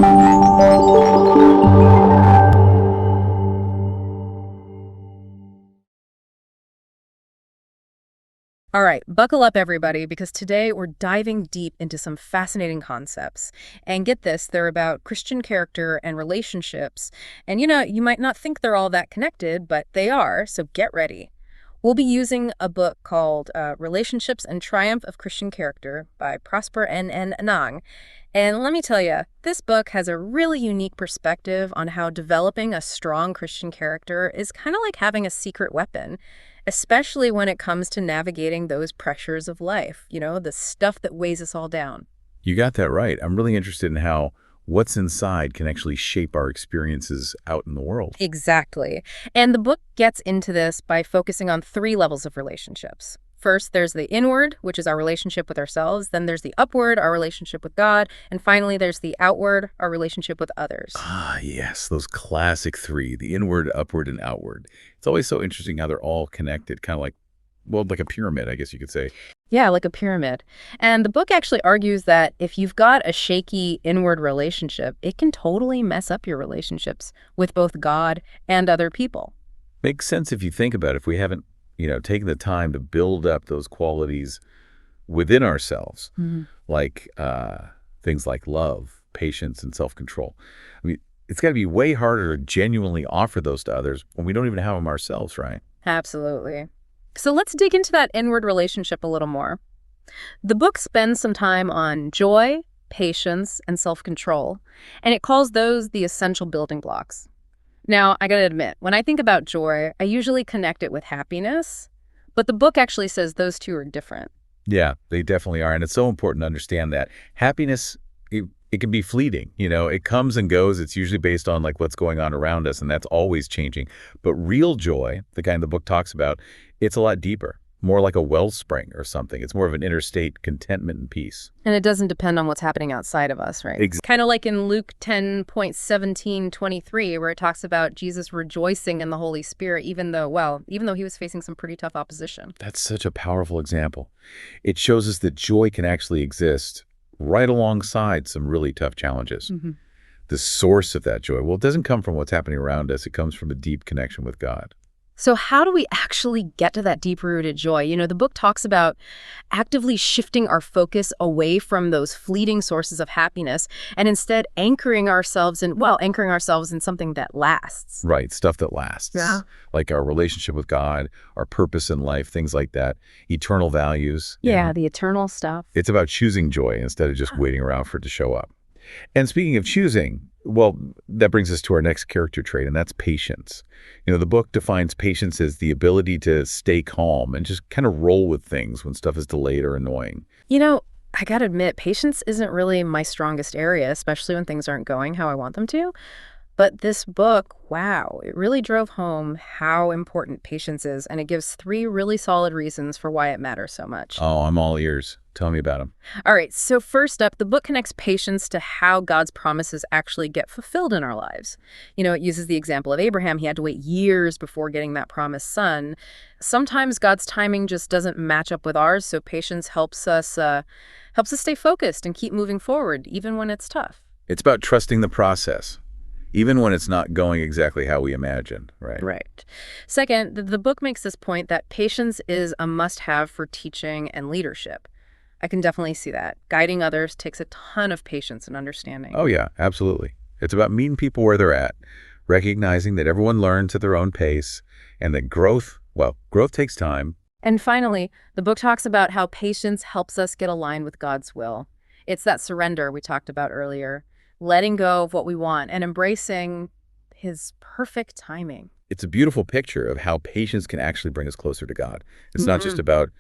All right, buckle up, everybody, because today we're diving deep into some fascinating concepts. And get this, they're about Christian character and relationships. And you might not think they're all that connected, but they are, so get ready. We'll be using a book called Relationships and Triumph of Christian Character by Prosper Anang. And let me tell you, this book has a really unique perspective on how developing a strong Christian character is kind of like having a secret weapon, especially when it comes to navigating those pressures of life, the stuff that weighs us all down. You got that right. I'm really interested in how what's inside can actually shape our experiences out in the world. Exactly. And the book gets into this by focusing on three levels of relationships. First, there's the inward, which is our relationship with ourselves. Then there's the upward, our relationship with God. And finally, there's the outward, our relationship with others. Ah, yes, those classic three, the inward, upward, and outward. It's always so interesting how they're all connected, kind of like, well, like a pyramid, I guess you could say. Yeah, like a pyramid. And the book actually argues that if you've got a shaky inward relationship, it can totally mess up your relationships with both God and other people. Makes sense if you think about it. If we haven't, taken the time to build up those qualities within ourselves, like things like love, patience, and self-control. I mean, it's got to be way harder to genuinely offer those to others when we don't even have them ourselves, right? Absolutely. So let's dig into that inward relationship a little more. The book spends some time on joy, patience, and self-control, and it calls those the essential building blocks. Now, I gotta admit, when I think about joy, I usually connect it with happiness, but the book actually says those two are different. Yeah, they definitely are. And it's so important to understand that happiness, it can be fleeting. It comes and goes. It's usually based on like what's going on around us, and that's always changing. But real joy, the kind the book talks about, it's a lot deeper, more like a wellspring or something. It's more of an interstate contentment and peace. And it doesn't depend on what's happening outside of us, right? Kind of like in Luke 10:17-23, where it talks about Jesus rejoicing in the Holy Spirit, even though he was facing some pretty tough opposition. That's such a powerful example. It shows us that joy can actually exist right alongside some really tough challenges. The source of that joy, well, it doesn't come from what's happening around us. It comes from a deep connection with God. So how do we actually get to that deep-rooted joy? The book talks about actively shifting our focus away from those fleeting sources of happiness and instead anchoring ourselves in something that lasts. Right, stuff that lasts. Yeah. Like our relationship with God, our purpose in life, things like that, eternal values. Yeah, the eternal stuff. It's about choosing joy instead of just waiting around for it to show up. And speaking of choosing, well, that brings us to our next character trait, and that's patience. The book defines patience as the ability to stay calm and just kind of roll with things when stuff is delayed or annoying. I gotta admit, patience isn't really my strongest area, especially when things aren't going how I want them to. But this book, wow, it really drove home how important patience is, and it gives three really solid reasons for why it matters so much. Oh, I'm all ears. Tell me about them. All right, so first up, the book connects patience to how God's promises actually get fulfilled in our lives. It uses the example of Abraham. He had to wait years before getting that promised son. Sometimes God's timing just doesn't match up with ours, so patience helps us stay focused and keep moving forward, even when it's tough. It's about trusting the process, even when it's not going exactly how we imagined, right? Right. Second, the book makes this point that patience is a must-have for teaching and leadership. I can definitely see that. Guiding others takes a ton of patience and understanding. Oh, yeah, absolutely. It's about meeting people where they're at, recognizing that everyone learns at their own pace, and that growth takes time. And finally, the book talks about how patience helps us get aligned with God's will. It's that surrender we talked about earlier, letting go of what we want and embracing his perfect timing. It's a beautiful picture of how patience can actually bring us closer to God. It's not just about,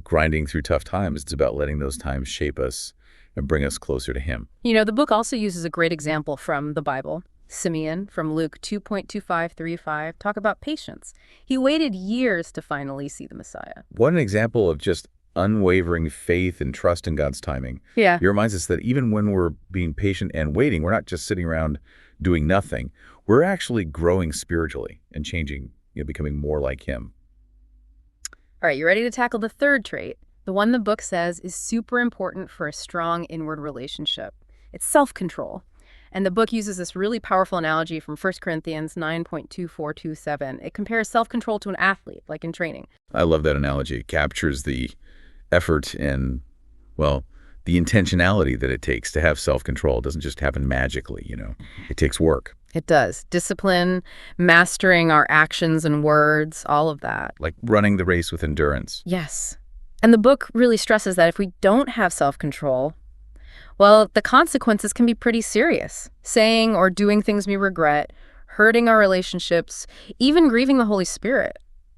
grinding through tough times. It's about letting those times shape us and bring us closer to him. The book also uses a great example from the Bible. Simeon from Luke 2:25-35 talk about patience. He waited years to finally see the Messiah. What an example of just unwavering faith and trust in God's timing. Yeah. It reminds us that even when we're being patient and waiting, we're not just sitting around doing nothing. We're actually growing spiritually and changing, becoming more like him. All right, you ready to tackle the third trait? The one the book says is super important for a strong inward relationship. It's self-control. And the book uses this really powerful analogy from 1 Corinthians 9.2427. It compares self-control to an athlete, like in training. I love that analogy. It captures the effort and, well, the intentionality that it takes to have self-control. It doesn't just happen magically, It takes work. It does. Discipline, mastering our actions and words, all of that. Like running the race with endurance. Yes. And the book really stresses that if we don't have self-control, well, the consequences can be pretty serious. Saying or doing things we regret, hurting our relationships, even grieving the Holy Spirit.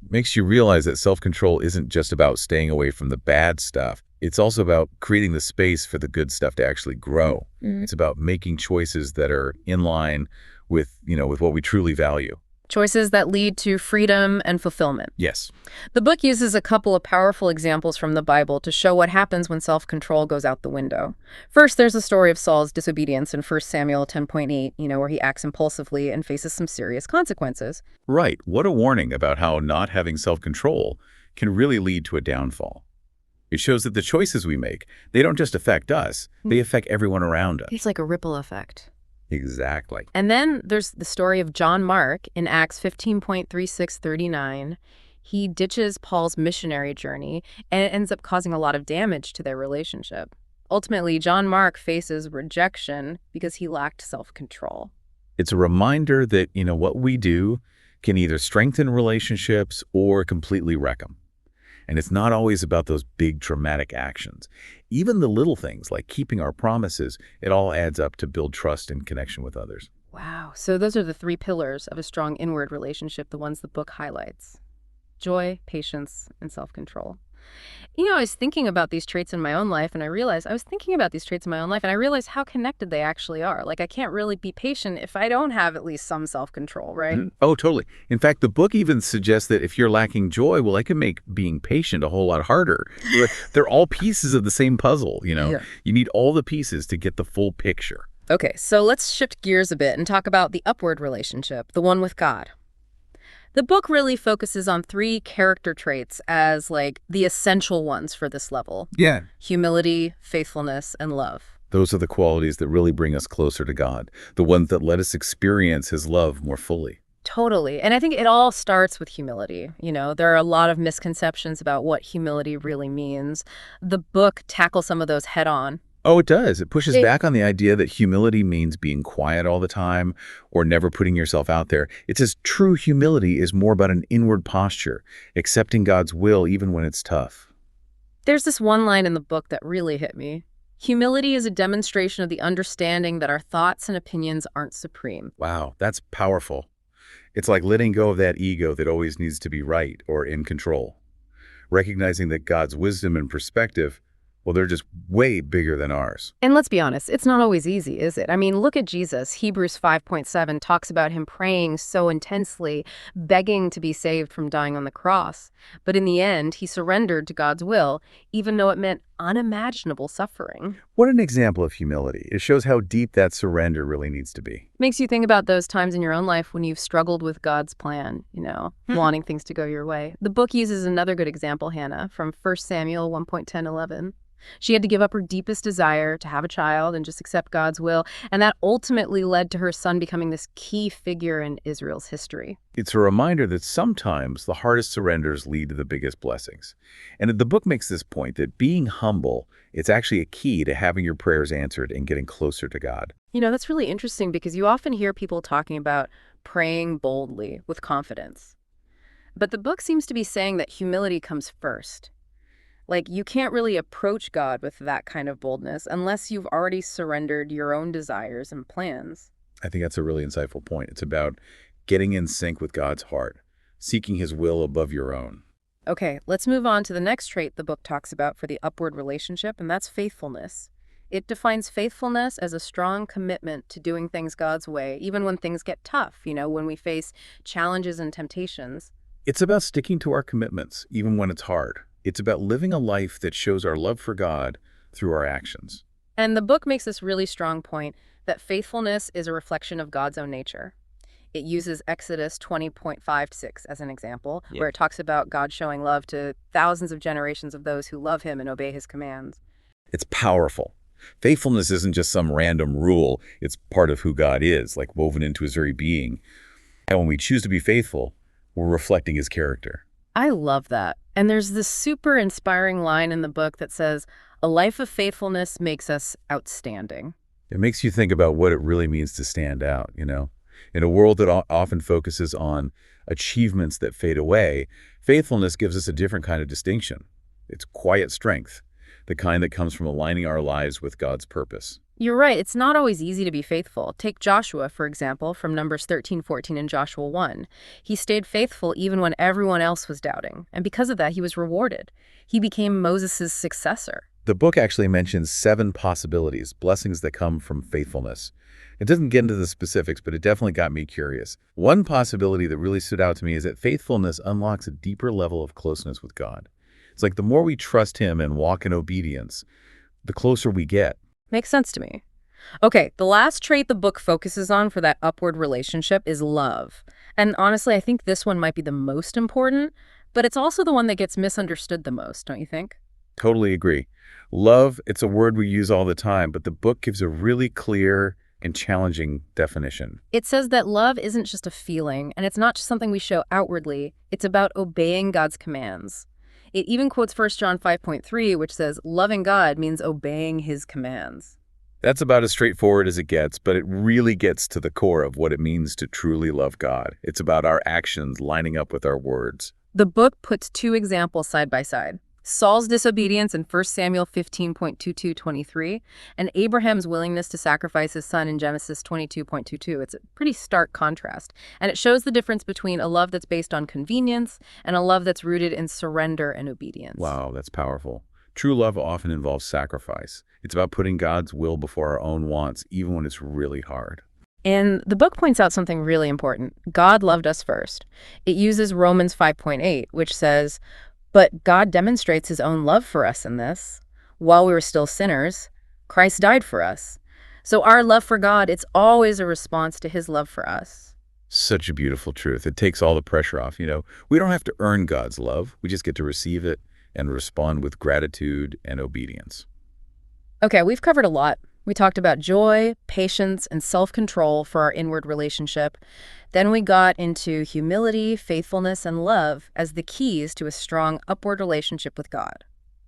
Makes you realize that self-control isn't just about staying away from the bad stuff. It's also about creating the space for the good stuff to actually grow. It's about making choices that are in line with, with what we truly value. Choices that lead to freedom and fulfillment. Yes. The book uses a couple of powerful examples from the Bible to show what happens when self-control goes out the window. First, there's the story of Saul's disobedience in 1 Samuel 10.8, where he acts impulsively and faces some serious consequences. Right. What a warning about how not having self-control can really lead to a downfall. It shows that the choices we make, they don't just affect us, they affect everyone around us. It's like a ripple effect. Exactly. And then there's the story of John Mark in Acts 15.36-39. He ditches Paul's missionary journey, and it ends up causing a lot of damage to their relationship. Ultimately, John Mark faces rejection because he lacked self-control. It's a reminder that, what we do can either strengthen relationships or completely wreck them. And it's not always about those big traumatic actions. Even the little things like keeping our promises, it all adds up to build trust and connection with others. Wow. So those are the 3 pillars of a strong inward relationship, the ones the book highlights: joy, patience, and self-control. I was thinking about these traits in my own life, and I realized how connected they actually are. Like, I can't really be patient if I don't have at least some self-control, right? Oh, totally. In fact, the book even suggests that if you're lacking joy, well, that can make being patient a whole lot harder. They're all pieces of the same puzzle, Yeah. You need all the pieces to get the full picture. Okay, so let's shift gears a bit and talk about the upward relationship, the one with God. The book really focuses on 3 character traits as, like, the essential ones for this level. Yeah. Humility, faithfulness, and love. Those are the qualities that really bring us closer to God, the ones that let us experience His love more fully. Totally. And I think it all starts with humility. There are a lot of misconceptions about what humility really means. The book tackles some of those head on. Oh, it does. It pushes back on the idea that humility means being quiet all the time or never putting yourself out there. It says true humility is more about an inward posture, accepting God's will even when it's tough. There's this one line in the book that really hit me. Humility is a demonstration of the understanding that our thoughts and opinions aren't supreme. Wow, that's powerful. It's like letting go of that ego that always needs to be right or in control. Recognizing that God's wisdom and perspective, well, they're just way bigger than ours. And let's be honest, it's not always easy, is it? I mean, look at Jesus. Hebrews 5.7 talks about him praying so intensely, begging to be saved from dying on the cross. But in the end, he surrendered to God's will, even though it meant unimaginable suffering. What an example of humility. It shows how deep that surrender really needs to be. Makes you think about those times in your own life when you've struggled with God's plan, wanting things to go your way. The book uses another good example, Hannah, from 1 Samuel 1.10-11. She had to give up her deepest desire to have a child and just accept God's will, and that ultimately led to her son becoming this key figure in Israel's history. It's a reminder that sometimes the hardest surrenders lead to the biggest blessings. And the book makes this point that being humble, it's actually a key to having your prayers answered and getting closer to God. That's really interesting because you often hear people talking about praying boldly with confidence. But the book seems to be saying that humility comes first. Like, you can't really approach God with that kind of boldness unless you've already surrendered your own desires and plans. I think that's a really insightful point. It's about getting in sync with God's heart, seeking His will above your own. Okay, let's move on to the next trait the book talks about for the upward relationship, and that's faithfulness. It defines faithfulness as a strong commitment to doing things God's way, even when things get tough, when we face challenges and temptations. It's about sticking to our commitments, even when it's hard. It's about living a life that shows our love for God through our actions. And the book makes this really strong point that faithfulness is a reflection of God's own nature. It uses Exodus 20.5-6 as an example, where it talks about God showing love to thousands of generations of those who love Him and obey His commands. It's powerful. Faithfulness isn't just some random rule. It's part of who God is, like woven into his very being. And when we choose to be faithful, we're reflecting his character. I love that. And there's this super inspiring line in the book that says, "A life of faithfulness makes us outstanding." It makes you think about what it really means to stand out, you know? In a world that often focuses on achievements that fade away, faithfulness gives us a different kind of distinction. It's quiet strength, the kind that comes from aligning our lives with God's purpose. You're right, it's not always easy to be faithful. Take Joshua, for example, from Numbers 13:14 and Joshua 1. He stayed faithful even when everyone else was doubting, and because of that, he was rewarded. He became Moses' successor. The book actually mentions 7 possibilities, blessings that come from faithfulness. It doesn't get into the specifics, but it definitely got me curious. One possibility that really stood out to me is that faithfulness unlocks a deeper level of closeness with God. It's like the more we trust him and walk in obedience, the closer we get. Makes sense to me. Okay, the last trait the book focuses on for that upward relationship is love. And honestly, I think this one might be the most important, but it's also the one that gets misunderstood the most, don't you think? Totally agree. Love, it's a word we use all the time, but the book gives a really clear and challenging definition. It says that love isn't just a feeling, and it's not just something we show outwardly. It's about obeying God's commands. It even quotes 1 John 5:3, which says, "Loving God means obeying his commands." That's about as straightforward as it gets, but it really gets to the core of what it means to truly love God. It's about our actions lining up with our words. The book puts 2 examples side by side. Saul's disobedience in 1 Samuel 15:22-23, and Abraham's willingness to sacrifice his son in Genesis 22:22. It's a pretty stark contrast, and it shows the difference between a love that's based on convenience and a love that's rooted in surrender and obedience. Wow, that's powerful. True love often involves sacrifice. It's about putting God's will before our own wants, even when it's really hard. And the book points out something really important. God loved us first. It uses Romans 5:8, which says, "But God demonstrates his own love for us in this. While we were still sinners, Christ died for us." So our love for God, it's always a response to his love for us. Such a beautiful truth. It takes all the pressure off. We don't have to earn God's love. We just get to receive it and respond with gratitude and obedience. Okay, we've covered a lot. We talked about joy, patience, and self-control for our inward relationship. Then we got into humility, faithfulness, and love as the keys to a strong upward relationship with God.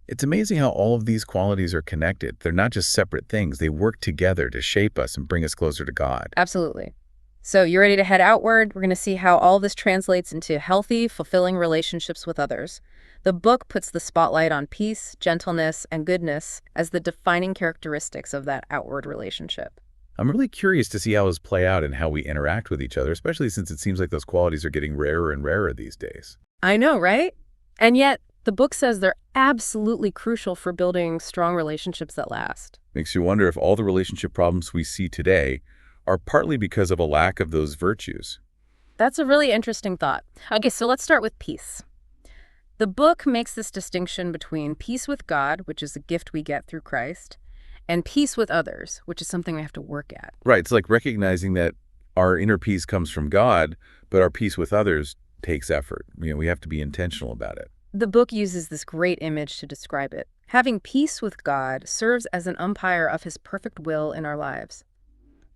It's amazing how all of these qualities are connected. They're not just separate things. They work together to shape us and bring us closer to God. Absolutely. So you ready to head outward? We're going to see how all this translates into healthy, fulfilling relationships with others. The book puts the spotlight on peace, gentleness, and goodness as the defining characteristics of that outward relationship. I'm really curious to see how those play out and how we interact with each other, especially since it seems like those qualities are getting rarer and rarer these days. I know, right? And yet, the book says they're absolutely crucial for building strong relationships that last. Makes you wonder if all the relationship problems we see today are partly because of a lack of those virtues. That's a really interesting thought. Okay, so let's start with peace. The book makes this distinction between peace with God, which is a gift we get through Christ, and peace with others, which is something we have to work at. Right. It's like recognizing that our inner peace comes from God, but our peace with others takes effort. We have to be intentional about it. The book uses this great image to describe it. Having peace with God serves as an umpire of his perfect will in our lives.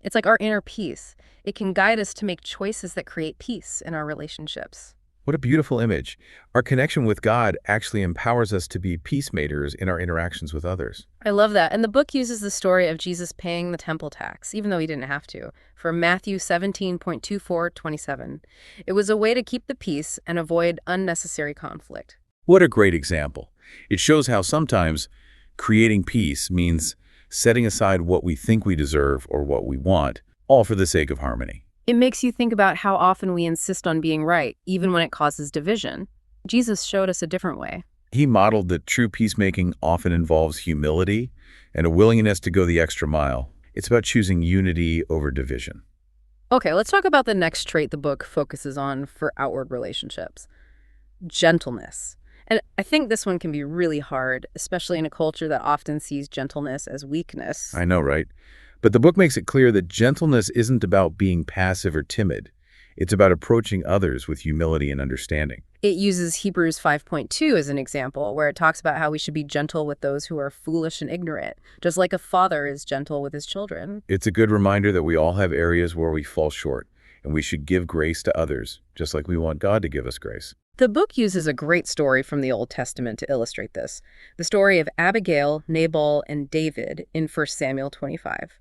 It's like our inner peace. It can guide us to make choices that create peace in our relationships. What a beautiful image. Our connection with God actually empowers us to be peacemakers in our interactions with others. I love that. And the book uses the story of Jesus paying the temple tax, even though he didn't have to, from Matthew 17:24-27. It was a way to keep the peace and avoid unnecessary conflict. What a great example. It shows how sometimes creating peace means setting aside what we think we deserve or what we want, all for the sake of harmony. It makes you think about how often we insist on being right, even when it causes division. Jesus showed us a different way. He modeled that true peacemaking often involves humility and a willingness to go the extra mile. It's about choosing unity over division. Okay, let's talk about the next trait the book focuses on for outward relationships: gentleness. And I think this one can be really hard, especially in a culture that often sees gentleness as weakness. I know, right? But the book makes it clear that gentleness isn't about being passive or timid. It's about approaching others with humility and understanding. It uses Hebrews 5.2 as an example, where it talks about how we should be gentle with those who are foolish and ignorant, just like a father is gentle with his children. It's a good reminder that we all have areas where we fall short, and we should give grace to others, just like we want God to give us grace. The book uses a great story from the Old Testament to illustrate this, the story of Abigail, Nabal, and David in 1 Samuel 25.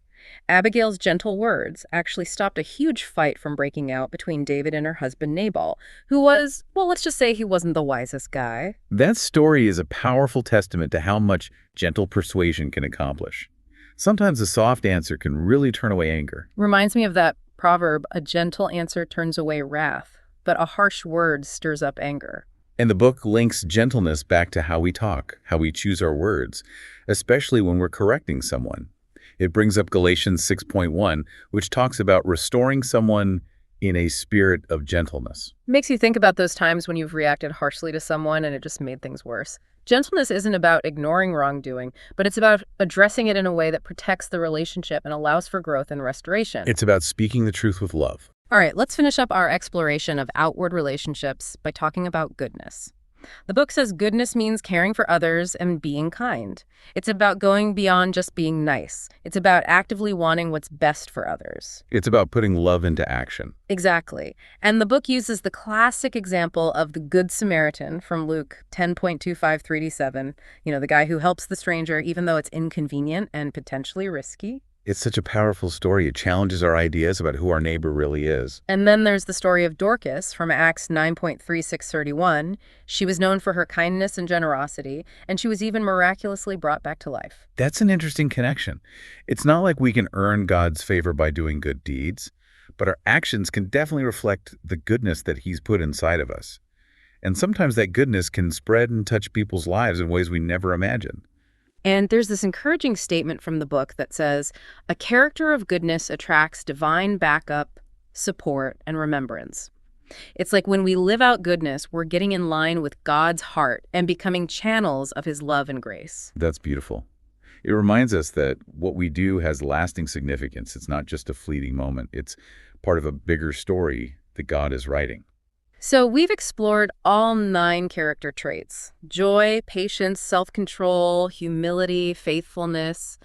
Abigail's gentle words actually stopped a huge fight from breaking out between David and her husband Nabal, who was, well, let's just say he wasn't the wisest guy. That story is a powerful testament to how much gentle persuasion can accomplish. Sometimes a soft answer can really turn away anger. Reminds me of that proverb, a gentle answer turns away wrath, but a harsh word stirs up anger. And the book links gentleness back to how we talk, how we choose our words, especially when we're correcting someone. It brings up Galatians 6.1, which talks about restoring someone in a spirit of gentleness. Makes you think about those times when you've reacted harshly to someone and it just made things worse. Gentleness isn't about ignoring wrongdoing, but it's about addressing it in a way that protects the relationship and allows for growth and restoration. It's about speaking the truth with love. All right, let's finish up our exploration of outward relationships by talking about goodness. The book says goodness means caring for others and being kind. It's about going beyond just being nice. It's about actively wanting what's best for others. It's about putting love into action. Exactly. And the book uses the classic example of the Good Samaritan from Luke 10.25-37, the guy who helps the stranger even though it's inconvenient and potentially risky. It's such a powerful story. It challenges our ideas about who our neighbor really is. And then there's the story of Dorcas from Acts 9.36-31. She was known for her kindness and generosity, and she was even miraculously brought back to life. That's an interesting connection. It's not like we can earn God's favor by doing good deeds, but our actions can definitely reflect the goodness that He's put inside of us. And sometimes that goodness can spread and touch people's lives in ways we never imagined. And there's this encouraging statement from the book that says, a character of goodness attracts divine backup, support, and remembrance. It's like when we live out goodness, we're getting in line with God's heart and becoming channels of His love and grace. That's beautiful. It reminds us that what we do has lasting significance. It's not just a fleeting moment. It's part of a bigger story that God is writing. So we've explored all 9 character traits: joy, patience, self-control, humility, faithfulness,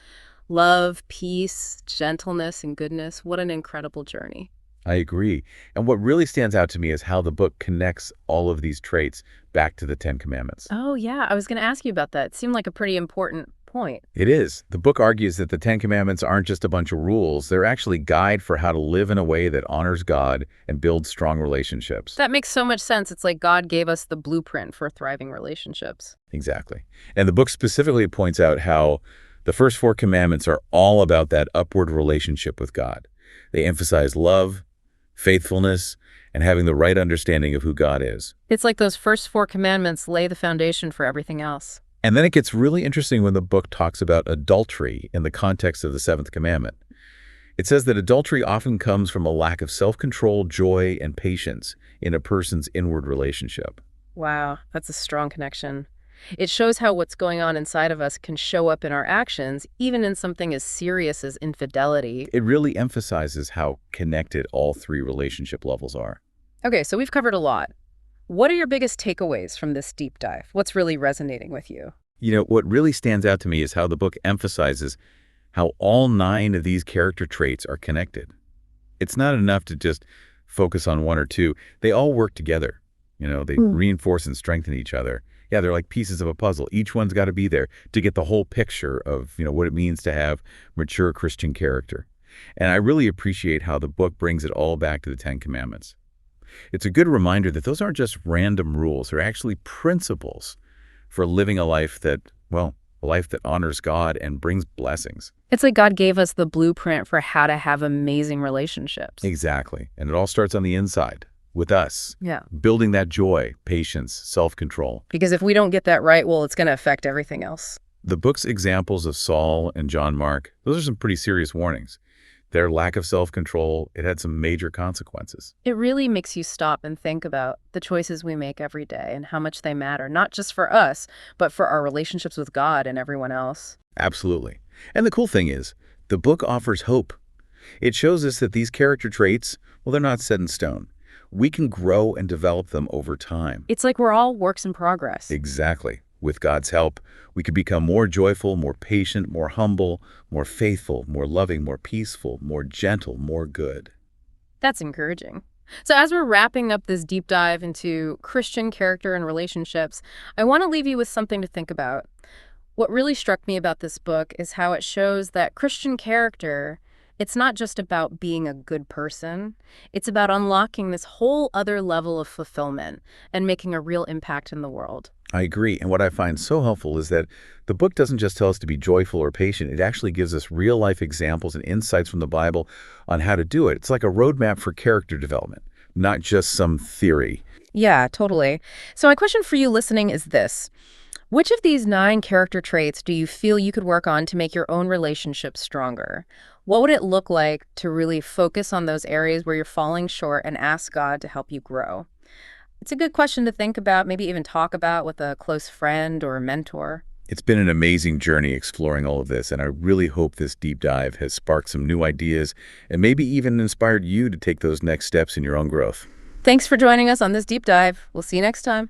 love, peace, gentleness, and goodness. What an incredible journey. I agree. And what really stands out to me is how the book connects all of these traits back to the Ten Commandments. Oh, yeah. I was going to ask you about that. It seemed like a pretty important point. It is. The book argues that the Ten Commandments aren't just a bunch of rules. They're actually a guide for how to live in a way that honors God and builds strong relationships. That makes so much sense. It's like God gave us the blueprint for thriving relationships. Exactly. And the book specifically points out how the first 4 commandments are all about that upward relationship with God. They emphasize love, faithfulness, and having the right understanding of who God is. It's like those first 4 commandments lay the foundation for everything else. And then it gets really interesting when the book talks about adultery in the context of the 7th commandment. It says that adultery often comes from a lack of self-control, joy, and patience in a person's inward relationship. Wow, that's a strong connection. It shows how what's going on inside of us can show up in our actions, even in something as serious as infidelity. It really emphasizes how connected all 3 relationship levels are. Okay, so we've covered a lot. What are your biggest takeaways from this deep dive? What's really resonating with you? What really stands out to me is how the book emphasizes how all 9 of these character traits are connected. It's not enough to just focus on 1 or 2. They all work together. They reinforce and strengthen each other. Yeah, they're like pieces of a puzzle. Each one's got to be there to get the whole picture of, what it means to have mature Christian character. And I really appreciate how the book brings it all back to the 10 Commandments. It's a good reminder that those aren't just random rules. They're actually principles for living a life that honors God and brings blessings. It's like God gave us the blueprint for how to have amazing relationships. Exactly. And it all starts on the inside with us. Yeah. Building that joy, patience, self-control. Because if we don't get that right, well, it's going to affect everything else. The book's examples of Saul and John Mark, those are some pretty serious warnings. Their lack of self-control, it had some major consequences. It really makes you stop and think about the choices we make every day and how much they matter, not just for us, but for our relationships with God and everyone else. Absolutely. And the cool thing is, the book offers hope. It shows us that these character traits, they're not set in stone. we can grow and develop them over time. It's like we're all works in progress. Exactly. With God's help, we could become more joyful, more patient, more humble, more faithful, more loving, more peaceful, more gentle, more good. That's encouraging. So as we're wrapping up this deep dive into Christian character and relationships, I want to leave you with something to think about. What really struck me about this book is how it shows that Christian character, it's not just about being a good person. It's about unlocking this whole other level of fulfillment and making a real impact in the world. I agree. And what I find so helpful is that the book doesn't just tell us to be joyful or patient. It actually gives us real-life examples and insights from the Bible on how to do it. It's like a roadmap for character development, not just some theory. Yeah, totally. So my question for you listening is this. Which of these 9 character traits do you feel you could work on to make your own relationships stronger? What would it look like to really focus on those areas where you're falling short and ask God to help you grow? It's a good question to think about, maybe even talk about with a close friend or a mentor. It's been an amazing journey exploring all of this, and I really hope this deep dive has sparked some new ideas and maybe even inspired you to take those next steps in your own growth. Thanks for joining us on this deep dive. We'll see you next time.